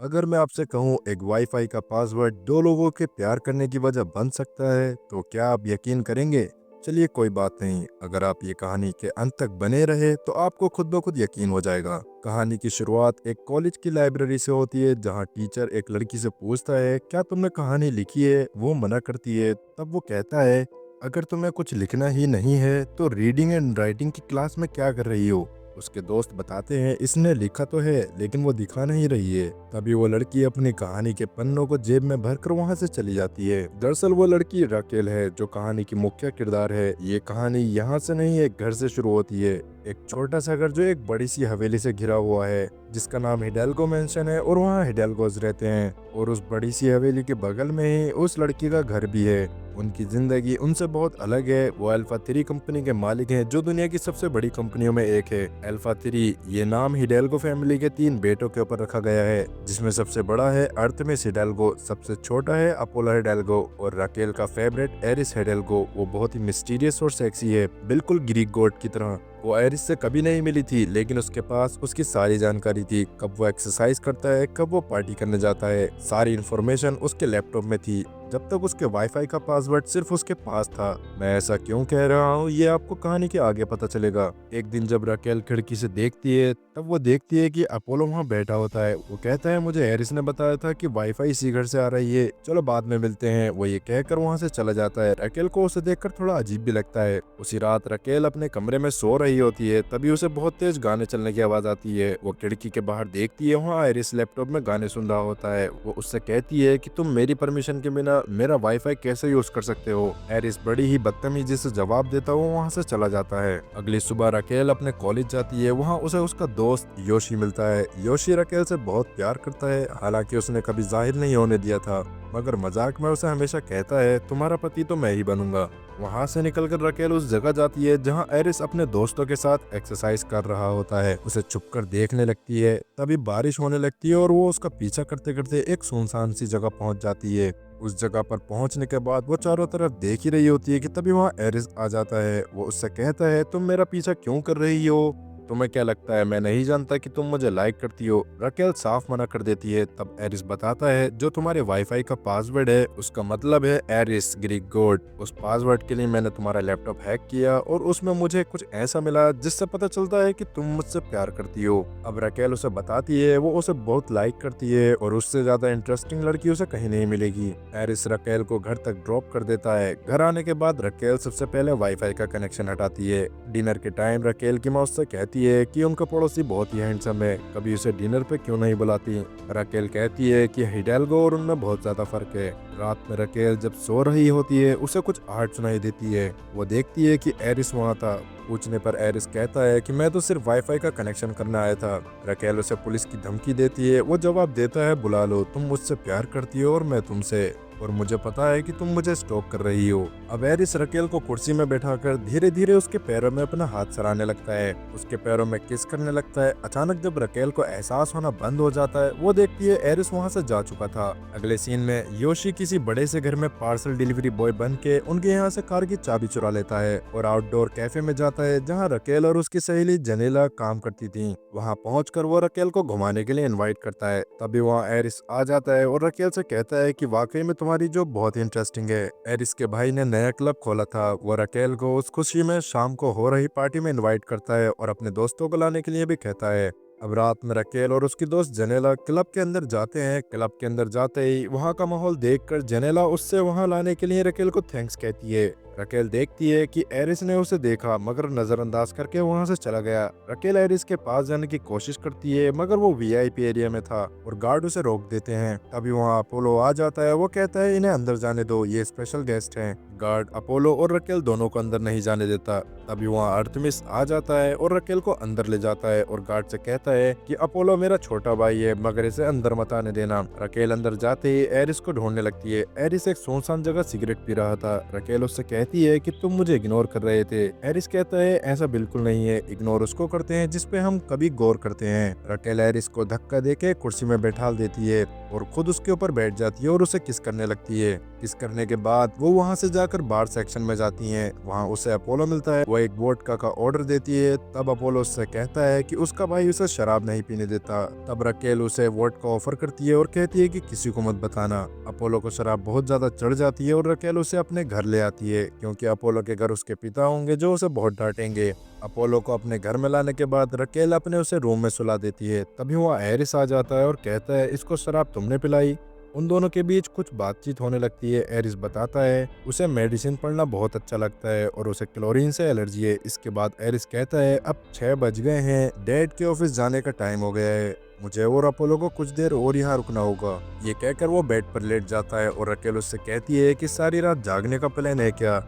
अगर मैं आपसे कहूँ एक वाईफाई का पासवर्ड दो लोगों के प्यार करने की वजह बन सकता है, तो क्या आप यकीन करेंगे? चलिए कोई बात नहीं, अगर आप ये कहानी के अंत तक बने रहे तो आपको खुद ब खुद यकीन हो जाएगा। कहानी की शुरुआत एक कॉलेज की लाइब्रेरी से होती है, जहाँ टीचर एक लड़की से पूछता है, क्या तुमने कहानी लिखी है? वो मना करती है। तब वो कहता है, अगर तुम्हें कुछ लिखना ही नहीं है तो रीडिंग एंड राइटिंग की क्लास में क्या कर रही हो? उसके दोस्त बताते हैं, इसने लिखा तो है लेकिन वो दिखा नहीं रही है। तभी वो लड़की अपनी कहानी के पन्नों को जेब में भरकर वहां से चली जाती है। दरअसल वो लड़की राकेल है, जो कहानी की मुख्य किरदार है। ये कहानी यहाँ से नहीं, एक घर से शुरू होती है। एक छोटा सा घर जो एक बड़ी सी हवेली से घिरा हुआ है, जिसका नाम हिडेल्गो मेंशन है, और वहाँ हिडेल्गोज रहते हैं। और उस बड़ी सी हवेली के बगल में ही उस लड़की का घर भी है। उनकी जिंदगी उनसे बहुत अलग है। वो अल्फा 3 कंपनी के मालिक हैं, जो दुनिया की सबसे बड़ी कंपनियों में एक है। अल्फा 3 ये नाम हिडेल्गो फैमिली के 3 बेटों के ऊपर रखा गया है, जिसमें सबसे बड़ा है अर्थमिस हिडेल्गो, सबसे छोटा है अपोलो हिडेल्गो, और राकेल का फेवरेट एरिस हिडेल्गो। वो बहुत ही मिस्टीरियस और सेक्सी है, बिल्कुल ग्रीक गॉड की तरह। वो एरिस से कभी नहीं मिली थी, लेकिन उसके पास उसकी सारी जानकारी थी। कब वो एक्सरसाइज करता है, कब वो पार्टी करने जाता है, सारी इन्फॉर्मेशन उसके लैपटॉप में थी, जब तक उसके वाईफाई का पासवर्ड सिर्फ उसके पास था। मैं ऐसा क्यों कह रहा हूँ, ये आपको कहानी के आगे पता चलेगा। एक दिन जब राकेल खिड़की से देखती है, तब वो देखती है कि अपोलो वहाँ बैठा होता है। वो कहता है, मुझे एरिस ने बताया था कि वाईफाई इसी घर से आ रही है, चलो बाद में मिलते हैं। वो ये कहकर वहाँ से चला जाता है। राकेल को उसे देखकर थोड़ा अजीब भी लगता है। उसी रात राकेल अपने कमरे में सो रही होती है, तभी उसे बहुत तेज गाने चलने की आवाज आती है। वो खिड़की के बाहर देखती है, वहाँ एरिस लैपटॉप में गाने सुन रहा होता है। वो उससे कहती है कि तुम मेरी परमिशन के बिना मेरा वाईफाई कैसे यूज कर सकते हो? एरिस बड़ी ही बदतमीजी से जवाब देता हुआ वहाँ से चला जाता है। अगली सुबह राकेल अपने कॉलेज जाती है। वहाँ उसे उसका दोस्त योशी मिलता है। योशी राकेल से बहुत प्यार करता है, हालांकि उसने कभी जाहिर नहीं होने दिया था, मगर मजाक में उसे हमेशा कहता है, तुम्हारा पति तो मैं ही बनूंगा। वहां से निकलकर राकेल उस जगह जाती है जहां एरिस अपने दोस्तों के साथ एक्सरसाइज कर रहा होता है। उसे छुपकर देखने लगती है। तभी बारिश होने लगती है और वो उसका पीछा करते करते एक सुनसान सी जगह पहुंच जाती है। उस जगह पर पहुंचने के बाद वो चारों तरफ देख ही रही होती है कि तभी वहां एरिस आ जाता है। वो उससे कहता है, तुम मेरा पीछा क्यों कर रही हो? तुम्हें क्या लगता है मैं नहीं जानता कि तुम मुझे लाइक करती हो? राकेल साफ मना कर देती है। तब एरिस बताता है, जो तुम्हारे वाईफाई का पासवर्ड है उसका मतलब है एरिस, ग्रीक गॉड। उस पासवर्ड के लिए मैंने तुम्हारा लैपटॉप हैक किया और उसमें मुझे कुछ ऐसा मिला जिससे पता चलता है कि तुम मुझसे प्यार करती हो। अब राकेल उसे बताती है, वो उसे बहुत लाइक करती है और उससे ज्यादा इंटरेस्टिंग लड़की उसे कहीं नहीं मिलेगी। एरिस राकेल को घर तक ड्रॉप कर देता है। घर आने के बाद राकेल सबसे पहले वाईफाई का कनेक्शन हटाती है। डिनर के टाइम राकेल की माँ उससे कहती है कि उनका पड़ोसी बहुत ही हैंडसम है, कभी उसे डिनर पे क्यों नहीं बुलाती? राकेल कहती है कि हिडेल्गो और उनमें बहुत ज्यादा फर्क है। रात में राकेल जब सो रही होती है, उसे कुछ आहट सुनाई देती है। वो देखती है कि एरिस वहाँ था। पूछने पर एरिस कहता है कि मैं तो सिर्फ वाईफाई का कनेक्शन करने आया था। राकेल उसे पुलिस की धमकी देती है। वो जवाब देता है, बुला लो, तुम मुझसे प्यार करती हो और मैं तुमसे, और मुझे पता है कि तुम मुझे स्टॉक कर रही हो। अब एरिस राकेल को कुर्सी में बैठाकर धीरे धीरे उसके पैरों में अपना हाथ सराने लगता है, उसके पैरों में किस करने लगता है। अचानक जब राकेल को एहसास होना बंद हो जाता है, वो देखती है एरिस वहां से जा चुका था। अगले सीन में योशी किसी बड़े से घर में पार्सल डिलीवरी बॉय बन के उनके यहाँ से कार की चाबी चुरा लेता है और आउटडोर कैफे में जाता है, जहाँ राकेल और उसकी सहेली जनेला काम करती थी। वहाँ पहुंचकर वो राकेल को घुमाने के लिए इनवाइट करता है। तभी वहाँ एरिस आ जाता है और राकेल से कहता है कि वाकई में तुम्हारी जॉब बहुत ही इंटरेस्टिंग है। एरिस के भाई ने नया क्लब खोला था। वो राकेल को उस खुशी में शाम को हो रही पार्टी में इनवाइट करता है और अपने दोस्तों को लाने के लिए भी कहता है। अब रात में राकेल और उसकी दोस्त जनेला क्लब के अंदर जाते हैं। क्लब के अंदर जाते ही वहाँ का माहौल देखकर जनेला उससे वहाँ लाने के लिए राकेल को थैंक्स कहती है। राकेल देखती है कि एरिस ने उसे देखा, मगर नजरअंदाज करके वहां से चला गया। राकेल एरिस के पास जाने की कोशिश करती है, मगर वो वीआईपी एरिया में था और गार्ड उसे रोक देते हैं। तभी वहां अपोलो आ जाता है। वो कहता है, इन्हें अंदर जाने दो, ये स्पेशल गेस्ट हैं। गार्ड अपोलो और राकेल दोनों को अंदर नहीं जाने देता। तभी वहाँ अर्थमिस आ जाता है और राकेल को अंदर ले जाता है और गार्ड से कहता है कि अपोलो मेरा छोटा भाई है, मगर इसे अंदर मत आने देना। राकेल अंदर जाते ही एरिस को ढूंढने लगती है। एरिस एक सुनसान जगह सिगरेट पी रहा था। राकेल उससे कहती है कि तुम मुझे इग्नोर कर रहे थे। एरिस कहता है, ऐसा बिल्कुल नहीं है, इग्नोर उसको करते हैं जिसपे हम कभी गौर करते हैं। राकेल एरिस को धक्का देके कुर्सी में बैठा देती है और खुद उसके ऊपर बैठ जाती है और उसे किस करने लगती है। किस करने के बाद वो वहाँ से जाकर बार सेक्शन में जाती हैं। वहाँ उसे अपोलो मिलता है। वो एक वोडका का ऑर्डर देती है। तब अपोलो उससे कहता है कि उसका भाई उसे शराब नहीं पीने देता। तब रकेल उसे वोडका ऑफर करती है और कहती है कि किसी को मत बताना। अपोलो को शराब बहुत ज्यादा चढ़ जाती है और रकेल उसे अपने घर ले आती है, क्योंकि अपोलो के घर उसके पिता होंगे जो उसे बहुत डांटेंगे। अपोलो को अपने घर में लाने के बाद रकेल अपने उसे रूम में सुला देती है। तभी वहाँ एरिस आ जाता है और कहता है इसको शराब तुमने पिलाई। उन दोनों के बीच कुछ बातचीत होने लगती है। एरिस बताता है उसे मेडिसिन पढ़ना बहुत अच्छा लगता है और उसे क्लोरीन से एलर्जी है। इसके बाद एरिस कहता है अब 6 बज गए हैं, डैड के ऑफिस जाने का टाइम हो गया है, मुझे और अपोलो को कुछ देर और यहाँ रुकना होगा। ये कहकर वो बेड पर लेट जाता है और रकेल उससे कहती है कि सारी रात जागने का प्लान है क्या।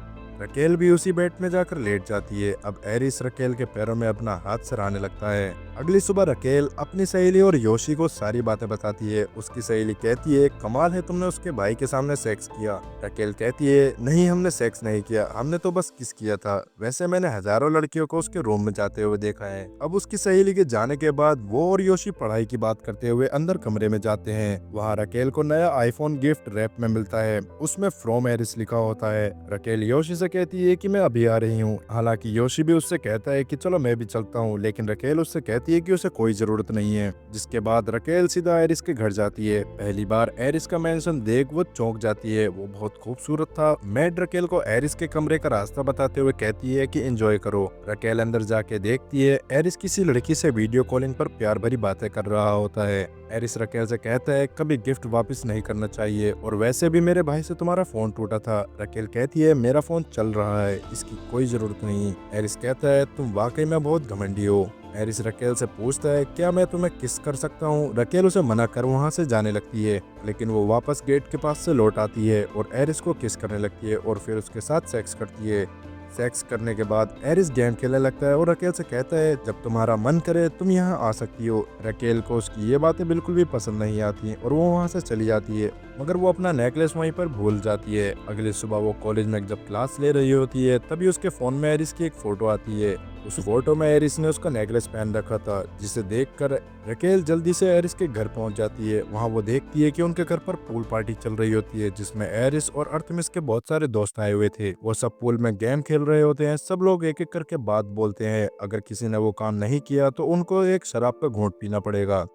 रकेल भी उसी बेड में जाकर लेट जाती है। अब एरिस रकेल के पैरों में अपना हाथ सराहने लगता है। अगली सुबह रकेल अपनी सहेली और योशी को सारी बातें बताती है। उसकी सहेली कहती है कमाल है, तुमने उसके भाई के सामने सेक्स किया। रकेल कहती है नहीं, हमने सेक्स नहीं किया, हमने तो बस किस किया था। वैसे मैंने हजारों लड़कियों को उसके रूम में जाते हुए देखा है। अब उसकी सहेली के जाने के बाद वो और योशी पढ़ाई की बात करते हुए अंदर कमरे में जाते हैं। वहाँ रकेल को नया आईफोन गिफ्ट रैप में मिलता है। उसमें फ्रॉम एरिस लिखा होता है। रकेल योशी से कहती है कि मैं अभी आ रही हूँ। हालांकि योशी भी उससे कहता है कि चलो मैं भी चलता हूँ, लेकिन रकेल उससे कहती है कि उसे कोई जरूरत नहीं है। जिसके बाद रकेल सीधा एरिस के घर जाती है। पहली बार एरिस का मेंशन देख वो चौंक जाती है। वो बहुत खूबसूरत था। मैड रकेल को एरिस के कमरे का रास्ता बताते हुए कहती है कि एंजॉय करो। रकेल अंदर जाके देखती है एरिस किसी लड़की से वीडियो कॉलिंग पर प्यार भरी बातें कर रहा होता है। एरिस रकेल से कहता है कभी गिफ्ट वापस नहीं करना चाहिए, और वैसे भी मेरे भाई से तुम्हारा फोन टूटा था। रकेल कहती है मेरा फोन चल रहा है, इसकी कोई जरूरत नहीं। एरिस कहता है तुम वाकई में बहुत घमंडी हो। एरिस रकेल से पूछता है क्या मैं तुम्हें किस कर सकता हूँ। रकेल उसे मना कर वहाँ से जाने लगती है, लेकिन वो वापस गेट के पास से लौट आती है और एरिस को किस करने लगती है और फिर उसके साथ सेक्स करती है। सेक्स करने के बाद एरिस गेम खेलने लगता है और रकेल से कहता है जब तुम्हारा मन करे तुम यहाँ आ सकती हो। रकेल को उसकी ये बातें बिल्कुल भी पसंद नहीं आती और वो वहाँ से चली जाती है, मगर वो अपना नेकलेस वहीं पर भूल जाती है। अगली सुबह वो कॉलेज में जब क्लास ले रही होती है तभी उसके फोन में एरिस की एक फोटो आती है। उस फोटो में एरिस ने उसका नेकलेस पहन रखा था, जिसे देखकर रकेल जल्दी से एरिस के घर पहुंच जाती है। वहां वो देखती है कि उनके घर पर पूल पार्टी चल रही होती है, जिसमें एरिस और अर्थमिस के बहुत सारे दोस्त आए हुए थे। वो सब पूल में गेम खेल रहे होते हैं। सब लोग एक एक करके बात बोलते हैं। अगर किसी ने वो काम नहीं किया तो उनको एक शराब का घूंट पीना पड़ेगा।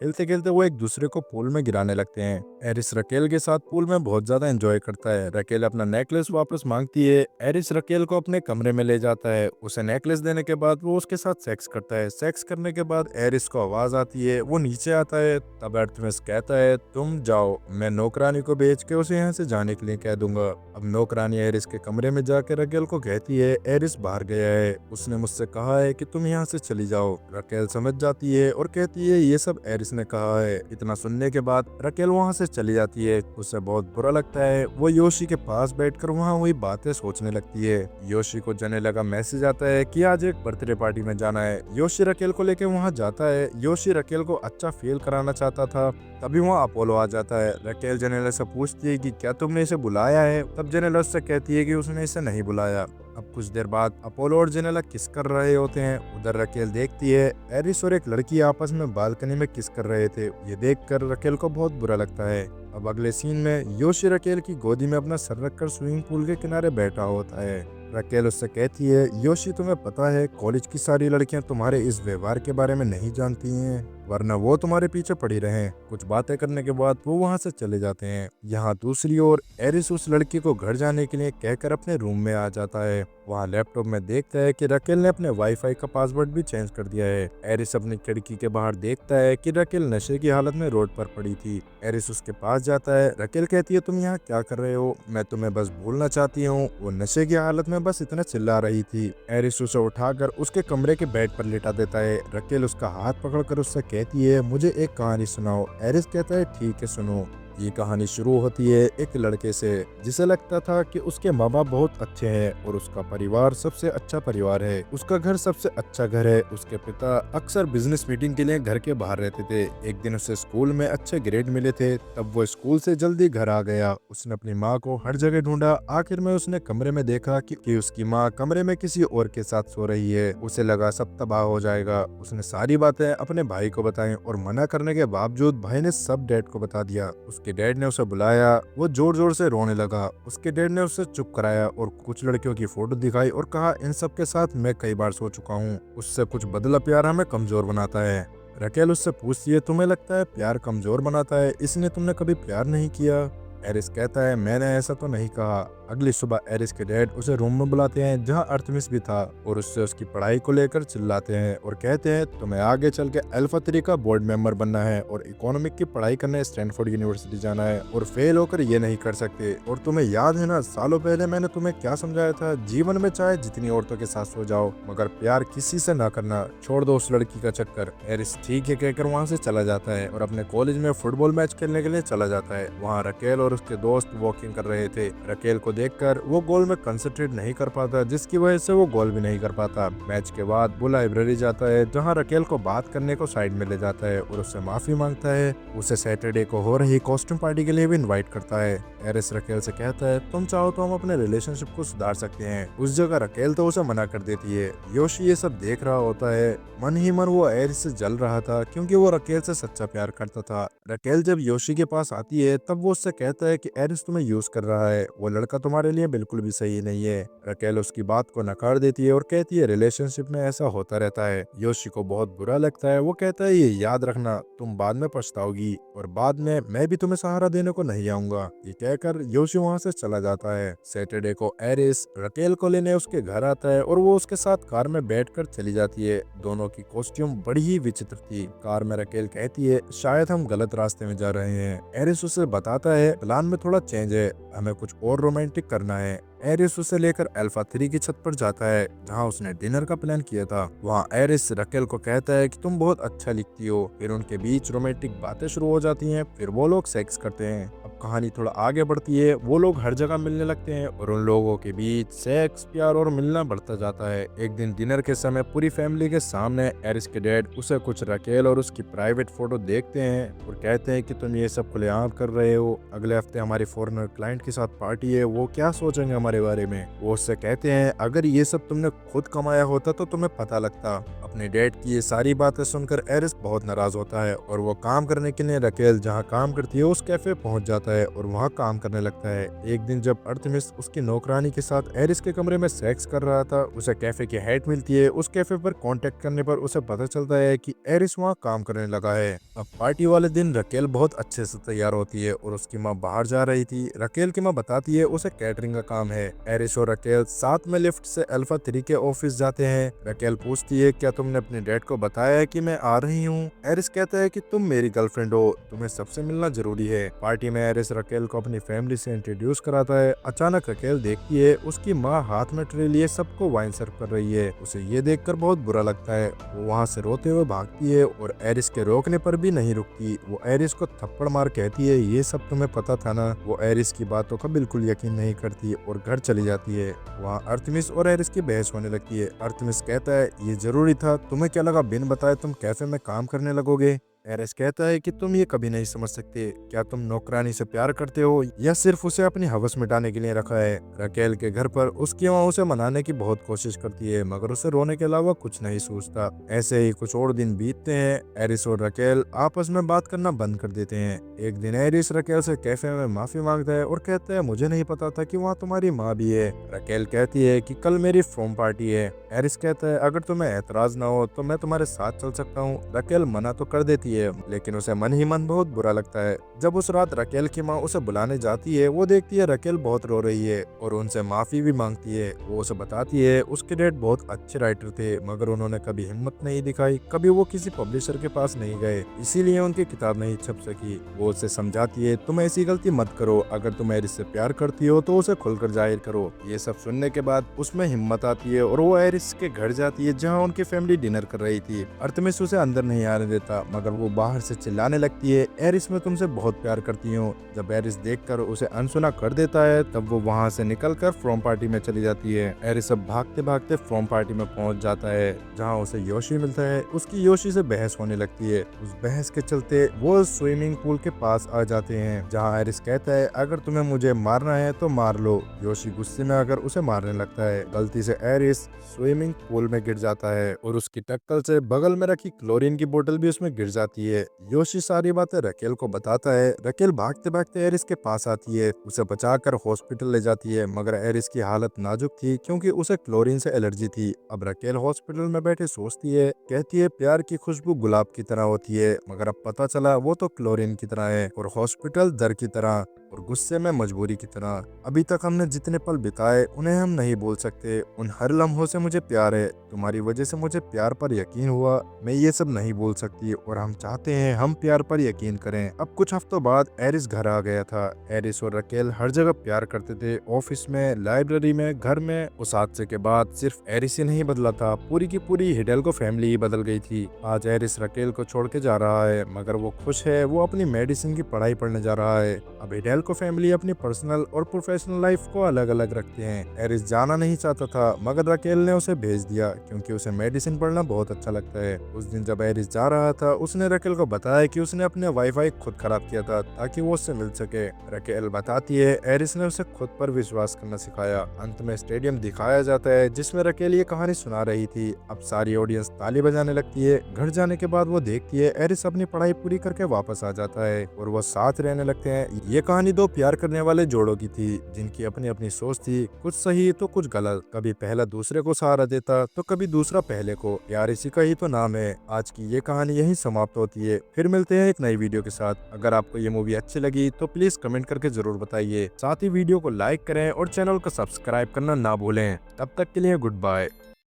खेलते खेलते वो एक दूसरे को पूल में गिराने लगते हैं। एरिस रकेल के साथ पूल में बहुत ज्यादा एंजॉय करता है। रकेल अपना नेकलेस वापस मांगती है। एरिस रकेल को अपने कमरे में ले जाता है। उसे नेकलेस देने के बाद वो उसके साथ सेक्स करता है। सेक्स करने के बाद एरिस को आवाज आती है, वो नीचे आता है। तब अर्थमिस कहता है तुम जाओ, मैं नौकरानी को भेज के उसे यहाँ से जाने के लिए कह दूंगा। अब नौकरानी एरिस के कमरे में जाकर रकेल को कहती है एरिस बाहर गया है, उसने मुझसे कहा है कि तुम यहाँ से चली जाओ। रकेल समझ जाती है और कहती है ये सब एरिस ने कहा है। इतना सुनने के बाद रकेल वहाँ से चली जाती है। उसे बहुत बुरा लगता है। वो योशी के पास बैठकर वहाँ हुई बातें सोचने लगती है। योशी को जाने लगा मैसेज आता है कि आज एक बर्थडे पार्टी में जाना है। योशी रकेल को लेकर वहाँ जाता है। योशी रकेल को अच्छा फील कराना चाहता था। तभी वहाँ अपोलो आ जाता है। रकेल जेनेला से पूछती है कि क्या तुमने इसे बुलाया है। तब जेनेला उससे कहती है कि उसने इसे नहीं बुलाया। अब कुछ देर बाद अपोलो और जेनेला किस कर रहे होते हैं। उधर रकेल देखती है एरिस और एक लड़की आपस में बालकनी में किस कर रहे थे। ये देखकर रकेल को बहुत बुरा लगता है। अब अगले सीन में योशी रकेल की गोदी में अपना सर रखकर स्विमिंग पूल के किनारे बैठा होता है। रकेल उससे कहती है योशी तुम्हें पता है कॉलेज की सारी लड़कियां तुम्हारे इस व्यवहार के बारे में नहीं जानती हैं, वरना वो तुम्हारे पीछे पड़ी रहें। कुछ बातें करने के बाद वो वहां से चले जाते हैं। यहाँ दूसरी ओर एरिस उस लड़की को घर जाने के लिए कहकर अपने रूम में आ जाता है। वहाँ लैपटॉप में देखता है कि रकेल ने अपने वाईफाई का पासवर्ड भी चेंज कर दिया है। एरिस अपनी खिड़की के बाहर देखता है कि रकेल नशे की हालत में रोड पर पड़ी थी। एरिस उसके पास जाता है। रकेल कहती है तुम यहाँ क्या कर रहे हो, मैं तुम्हें बस भूलना चाहती हूँ। वो नशे की हालत में बस इतना चिल्ला रही थी। एरिस उसे उठाकर उसके कमरे के बेड पर लेटा देता है। रकेल उसका हाथ पकड़कर उससे कहती है मुझे एक कहानी सुनाओ। एरिस कहता है ठीक है सुनो। ये कहानी शुरू होती है एक लड़के से जिसे लगता था कि उसके माँ बाप बहुत अच्छे हैं और उसका परिवार सबसे अच्छा परिवार है। उसका घर सबसे अच्छा घर है। उसके पिता अक्सर बिजनेस मीटिंग के लिए घर के बाहर रहते थे। एक दिन उसे स्कूल में अच्छे ग्रेड मिले थे, तब वो स्कूल से जल्दी घर आ गया। उसने अपनी माँ को हर जगह ढूंढा। आखिर में उसने कमरे में देखा कि उसकी माँ कमरे में किसी और के साथ सो रही है। उसे लगा सब तबाह हो जाएगा। उसने सारी बातें अपने भाई को बताई और मना करने के बावजूद भाई ने सब डैड को बता दिया। उसके उसके डैड ने उसे बुलाया। वो जोर जोर से रोने लगा। उसके डैड ने उसे चुप कराया और कुछ लड़कियों की फोटो दिखाई और कहा, इन सब के साथ मैं कई बार सो चुका हूँ। उससे कुछ बदला प्यार हमें कमजोर बनाता है। रकेल उससे पूछती है, तुम्हें लगता है प्यार कमजोर बनाता है, इसलिए तुमने कभी प्यार नहीं किया? एरिस कहता है, मैंने ऐसा तो नहीं कहा। अगली सुबह एरिस के डैड उसे रूम में बुलाते हैं जहां अर्थमिस भी था और उससे उसकी पढ़ाई को लेकर चिल्लाते हैं और कहते हैं, तुम्हें आगे चल के अल्फा 3 का बोर्ड मेंबर बनना है और इकोनॉमिक की पढ़ाई करने स्टैनफोर्ड यूनिवर्सिटी जाना है और फेल होकर ये नहीं कर सकते। और तुम्हें याद है ना, सालों पहले मैंने तुम्हें क्या समझाया था, जीवन में चाहे जितनी औरतों के साथ सो जाओ मगर प्यार किसी से ना करना, छोड़ दो उस लड़की का चक्कर। एरिस ठीक है कहकर वहां से चला जाता है और अपने कॉलेज में फुटबॉल मैच खेलने के लिए चला जाता है। वहाँ रकेल और उसके दोस्त वॉकिंग कर रहे थे। रकेल को देखकर वो गोल में कंसंट्रेट नहीं कर पाता, जिसकी वजह से वो गोल भी नहीं कर पाता। मैच के बाद वो लाइब्रेरी जाता है जहां रकेल को बात करने को साइड में ले जाता है और उससे माफी मांगता है। उसे सैटरडे को हो रही कॉस्ट्यूम पार्टी के लिए भी इनवाइट करता है। एरिस रकेल से कहता है, तुम चाहो तो हम अपने रिलेशनशिप को सुधार सकते हैं। उस जगह रकेल तो उसे मना कर देती है। योशी ये सब देख रहा होता है। मन ही मन वो एरिस से जल रहा था क्योंकि वो रकेल से सच्चा प्यार करता था। रकेल जब योशी के पास आती है तब वो उससे कहता है कि एरिस तुम्हें यूज कर रहा है, वो लड़का तुम्हारे लिए बिल्कुल भी सही नहीं है। रकेल उसकी बात को नकार देती है और कहती है, रिलेशनशिप में ऐसा होता रहता है। योशी को बहुत बुरा लगता है। वो कहता है, ये याद रखना, तुम बाद में पछताओगी और बाद में मैं भी तुम्हें सहारा देने को नहीं आऊंगा। ये कहकर योशी वहां से चला जाता है। सैटरडे को एरिस रकेल को लेने उसके घर आता है और वो उसके साथ कार में बैठकर चली जाती है। दोनों की कॉस्ट्यूम बड़ी ही विचित्र थी। कार में रकेल कहती है, शायद हम गलत रास्ते में जा रहे हैं। एरिस उसे बताता है, प्लान में थोड़ा चेंज है, हमें कुछ और रोमांटिक करना है। एरिस उसे लेकर अल्फा 3 की छत पर जाता है जहां उसने डिनर का प्लान किया था। वहां एरिस रकेल को कहता है कि तुम बहुत अच्छा लिखती हो। फिर उनके बीच रोमांटिक बातें शुरू हो जाती हैं। फिर वो लोग सेक्स करते हैं। अब कहानी थोड़ा आगे बढ़ती है। वो लोग हर जगह मिलने लगते हैं और उन लोगों के बीच सेक्स, प्यार और मिलना बढ़ता जाता है। एक दिन डिनर के समय पूरी फैमिली के सामने एरिस के डैड उसे कुछ रकेल और उसकी प्राइवेट फोटो देखते हैं और कहते हैं कि तुम ये सब खुलेआम कर रहे हो। अगले हफ्ते हमारी फॉरेनर क्लाइंट के साथ पार्टी है, वो क्या सोचेंगे हमारे बारे में। वो उससे कहते हैं, अगर ये सब तुमने खुद कमाया होता तो तुम्हें पता लगता। अपने डैड की ये सारी बातें सुनकर एरिस बहुत नाराज होता है और वो काम करने के लिए रकेल जहाँ काम करती है उस कैफे पहुंच जाता है और वहाँ काम करने लगता है। एक दिन जब अर्थमिस उसकी नौकरानी के साथ एरिस के कमरे में सेक्स कर रहा था, उसे कैफे की हेड मिलती है। उस कैफे पर कांटेक्ट करने पर उसे पता चलता है कि एरिस वहाँ काम करने लगा है। अब पार्टी वाले दिन रकेल बहुत अच्छे से तैयार होती है और उसकी माँ बाहर जा रही थी। रकेल की माँ बताती है उसे कैटरिंग का काम है। एरिस और रकेल साथ में लिफ्ट से अल्फा 3 के ऑफिस जाते हैं। रकेल पूछती है, क्या तुमने अपने डैड को बताया है कि मैं आ रही हूँ? एरिस कहता है कि तुम मेरी गर्लफ्रेंड हो, तुम्हें सबसे मिलना जरूरी है। पार्टी में एरिस रकेल को अपनी फैमिली से इंट्रोड्यूस कराता है। अचानक रकेल देखती है उसकी माँ हाथ में ट्रे लिए सबको वाइन सर्व कर रही है। उसे ये देखकर बहुत बुरा लगता है। वो वहाँ से रोते हुए भागती है और एरिस के रोकने पर भी नहीं रुकती। वो एरिस को थप्पड़ मार कहती है, ये सब तुम्हें पता था ना। वो एरिस की बातों का बिल्कुल यकीन नहीं करती और घर चली जाती है। वहाँ अर्थमिस और एरिस की बहस होने लगती है। अर्थमिस कहता है, ये जरूरी था, तुम्हें क्या लगा बिन बताए तुम कैफे में काम करने लगोगे? एरिस कहता है कि तुम ये कभी नहीं समझ सकते। क्या तुम नौकरानी से प्यार करते हो या सिर्फ उसे अपनी हवस मिटाने के लिए रखा है? रकेल के घर पर उसकी माँ उसे मनाने की बहुत कोशिश करती है मगर उसे रोने के अलावा कुछ नहीं सूझता। ऐसे ही कुछ और दिन बीतते हैं। एरिस और रकेल आपस में बात करना बंद कर देते हैं। एक दिन एरिस रकेल से कैफे में माफी मांगता है और कहता है, मुझे नहीं पता था कि वहाँ तुम्हारी माँ भी है। रकेल कहती है कि कल मेरी फ्रॉम पार्टी है। एरिस कहता है, अगर तुम्हें एतराज ना हो तो मैं तुम्हारे साथ चल सकता हूँ। रकेल मना तो कर देती है लेकिन उसे मन ही मन बहुत बुरा लगता है। जब उस रात रकेल की माँ उसे बुलाने जाती है, वो देखती है रकेल बहुत रो रही है और उनसे माफी भी मांगती है। वो उसे बताती है उसके डैड बहुत अच्छे राइटर थे मगर उन्होंने कभी हिम्मत नहीं दिखाई, कभी वो किसी पब्लिशर के पास नहीं गए, इसीलिए उनकी किताब नहीं छप सकी। वो उसे समझाती है, तुम ऐसी गलती मत करो, अगर तुम एरिस से प्यार करती हो तो उसे खुलकर जाहिर करो। ये सब सुनने के बाद उसमें हिम्मत आती है और वो एरिस के घर जाती है जहाँ उनकी फैमिली डिनर कर रही थी। अर्थमिस उसे अंदर नहीं आने देता मगर वो बाहर से चिल्लाने लगती है, एरिस मैं तुमसे बहुत प्यार करती हूँ। जब एरिस देखकर उसे अनसुना कर देता है तब वो वहाँ से निकलकर फ्रॉम पार्टी में चली जाती है। एरिस अब भागते भागते फ्रॉम पार्टी में पहुँच जाता है जहाँ उसे योशी मिलता है। उसकी योशी से बहस होने लगती है। उस बहस के चलते वो स्विमिंग पूल के पास आ जाते हैं जहाँ एरिस कहता है, अगर तुम्हें मुझे मारना है तो मार लो। योशी गुस्से में आकर उसे मारने लगता है। गलती से एरिस स्विमिंग पूल में गिर जाता है और उसकी टक्कर से बगल में रखी क्लोरीन की बोतल भी उसमें गिर जाती होती है। योशी सारी बातें रकेल को बताता है। रकेल भागते भागते एरिस के पास आती है, उसे बचाकर हॉस्पिटल ले जाती है, मगर एरिस की हालत नाजुक थी क्योंकि उसे क्लोरीन से एलर्जी थी। अब रकेल हॉस्पिटल में बैठे सोचती है, कहती है प्यार की खुशबू गुलाब की तरह होती है, मगर अब पता चला वो तो क्लोरीन की तरह है और हॉस्पिटल दर की तरह और गुस्से में मजबूरी की तरह। अभी तक हमने जितने पल बिताए उन्हें हम नहीं भूल सकते। उन हर लम्हों से मुझे प्यार है, तुम्हारी वजह से मुझे प्यार पर यकीन हुआ। मैं ये सब नहीं बोल सकती और हम चाहते हैं हम प्यार पर यकीन करें। अब कुछ हफ्तों बाद एरिस घर आ गया था। एरिस और रकेल हर जगह प्यार करते थे, ऑफिस में, लाइब्रेरी में, घर में। उस हादसे के बाद सिर्फ एरिस ही नहीं बदला था, पूरी की पूरी हिडेल्गो फैमिली ही बदल गई थी। आज एरिस रकेल को छोड़ के जा रहा है, मगर वो खुश है। वो अपनी मेडिसिन की पढ़ाई पढ़ने जा रहा है। अब हिडेल्गो फैमिली अपनी पर्सनल और प्रोफेशनल लाइफ को अलग अलग रखते हैं। एरिस जाना नहीं चाहता था, मगर रकेल ने उसे भेज दिया क्योंकि उसे मेडिसिन पढ़ना बहुत अच्छा लगता है। उस दिन जब एरिस जा रहा था, उसने रकेल को बताया कि उसने अपने वाईफाई खुद खराब किया था ताकि वो उससे मिल सके। रकेल बताती है एरिस ने उसे खुद पर विश्वास करना सिखाया। अंत में स्टेडियम दिखाया जाता है जिसमें रकेल ये कहानी सुना रही थी। अब सारी ऑडियंस ताली बजाने लगती है। घर जाने के बाद वो देखती है एरिस अपनी पढ़ाई पूरी करके वापस आ जाता है और वो साथ रहने लगते हैं। ये कहानी दो प्यार करने वाले जोड़ों की थी जिनकी अपनी अपनी सोच थी, कुछ सही तो कुछ गलत। कभी पहला दूसरे को सहारा देता तो कभी दूसरा पहले को। प्यार इसी का ही तो नाम है। आज की ये कहानी यही समाप्त होती है। फिर मिलते हैं एक नई वीडियो के साथ। अगर आपको ये मूवी अच्छी लगी तो प्लीज कमेंट करके जरूर बताइए। साथ ही वीडियो को लाइक करें और चैनल को सब्सक्राइब करना ना भूलें। तब तक के लिए गुड बाय।